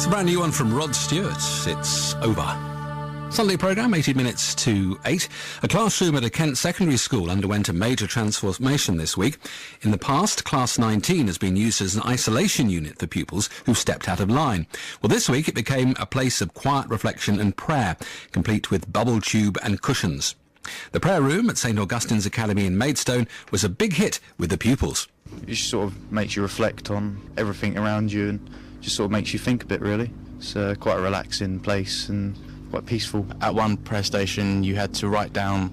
A brand new one from Rod Stewart. It's over. Sunday programme, 18 minutes to 8. A classroom at a Kent secondary school underwent a major transformation this week. In the past, Class 19 has been used as an isolation unit for pupils who've stepped out of line. Well, this week it became a place of quiet reflection and prayer, complete with bubble tube and cushions. The prayer room at St Augustines Academy in Maidstone was a big hit with the pupils. It just sort of makes you reflect on everything around you and just sort of makes you think a bit, really. It's quite a relaxing place and quite peaceful. At one prayer station you had to write down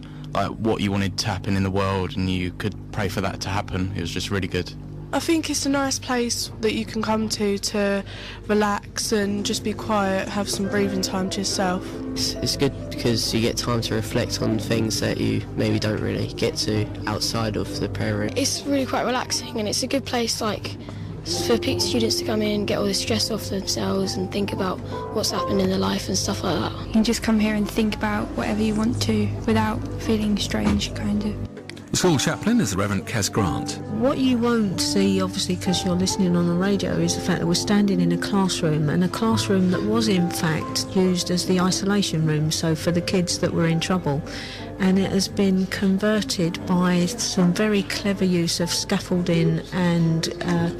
what you wanted to happen in the world, and you could pray for that to happen. It was just really good. I think it's a nice place that you can come to relax and just be quiet, have some breathing time to yourself. It's good because you get time to reflect on things that you maybe don't really get to outside of the prayer room. It's really quite relaxing, and it's a good place for students to come in, get all the stress off themselves and think about what's happened in their life and stuff like that. You can just come here and think about whatever you want to without feeling strange, kind of. The school chaplain is the Reverend Kes Grant. What you won't see, obviously, because you're listening on the radio, is the fact that we're standing in a classroom, and a classroom that was in fact used as the isolation room, so for the kids that were in trouble. And it has been converted by some very clever use of scaffolding and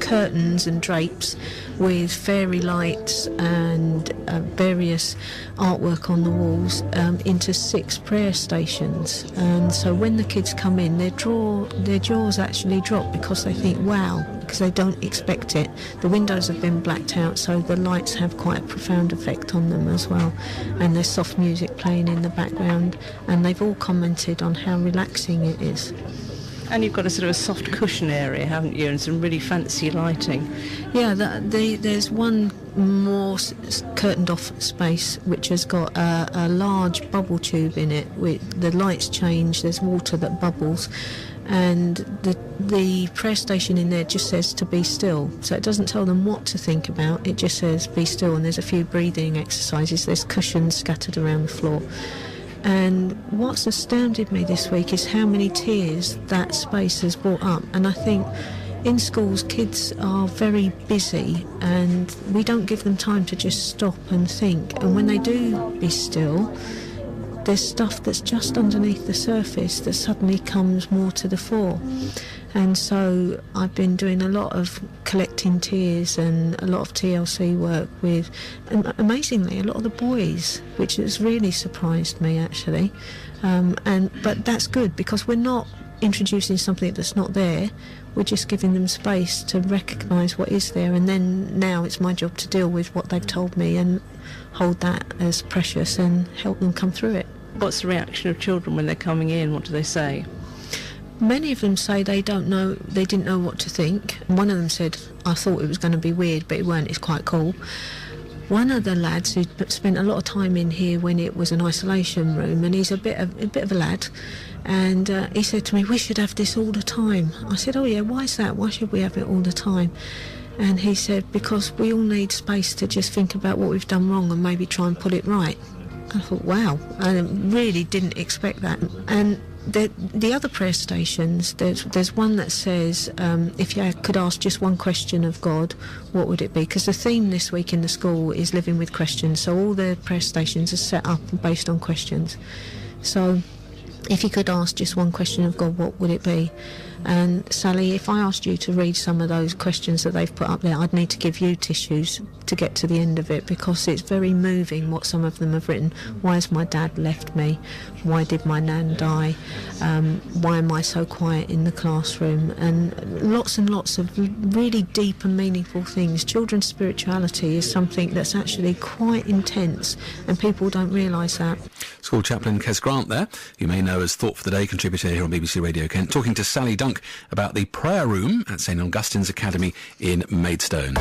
curtains and drapes with fairy lights and various artwork on the walls into 6 prayer stations. And so when the kids come in, their jaws actually drop because they think, wow, because they don't expect it. The windows have been blacked out, so the lights have quite a profound effect on them as well. And there's soft music playing in the background, and they've all commented on how relaxing it is. And you've got a sort of a soft cushion area, haven't you, and some really fancy lighting. Yeah, there's one more curtained off space which has got a large bubble tube in it. The lights change, there's water that bubbles, and the prayer station in there just says to be still. So it doesn't tell them what to think about, it just says be still, and there's a few breathing exercises. There's cushions scattered around the floor. And what's astounded me this week is how many tears that space has brought up. And I think in schools, kids are very busy and we don't give them time to just stop and think. And when they do be still, there's stuff that's just underneath the surface that suddenly comes more to the fore. And so I've been doing a lot of collecting tears and a lot of TLC work with, amazingly, a lot of the boys, which has really surprised me, actually. But that's good, because we're not introducing something that's not there. We're just giving them space to recognise what is there, and then now it's my job to deal with what they've told me and hold that as precious and help them come through it. What's the reaction of children when they're coming in? What do they say? Many of them say they didn't know what to think. One of them said, I thought it was going to be weird, but it weren't, it's quite cool. One of the lads who spent a lot of time in here when it was an isolation room, and he's a bit of a lad, and he said to me, we should have this all the time. I said, oh yeah, why is that? Why should we have it all the time? And he said, because we all need space to just think about what we've done wrong and maybe try and put it right. I thought, wow, I really didn't expect that. And the other prayer stations, there's one that says, if you could ask just one question of God, what would it be? Because the theme this week in the school is living with questions, so all the prayer stations are set up based on questions. So if you could ask just one question of God, what would it be? And Sally, if I asked you to read some of those questions that they've put up there, I'd need to give you tissues to get to the end of it, because it's very moving what some of them have written. Why has my dad left me? Why did my nan die? Why am I so quiet in the classroom? And lots of really deep and meaningful things. Children's spirituality is something that's actually quite intense, and people don't realise that. School chaplain Kes Grant there, you may know as Thought for the Day contributor here on BBC Radio Kent, talking to Sally Dunk about the prayer room at St Augustine's Academy in Maidstone.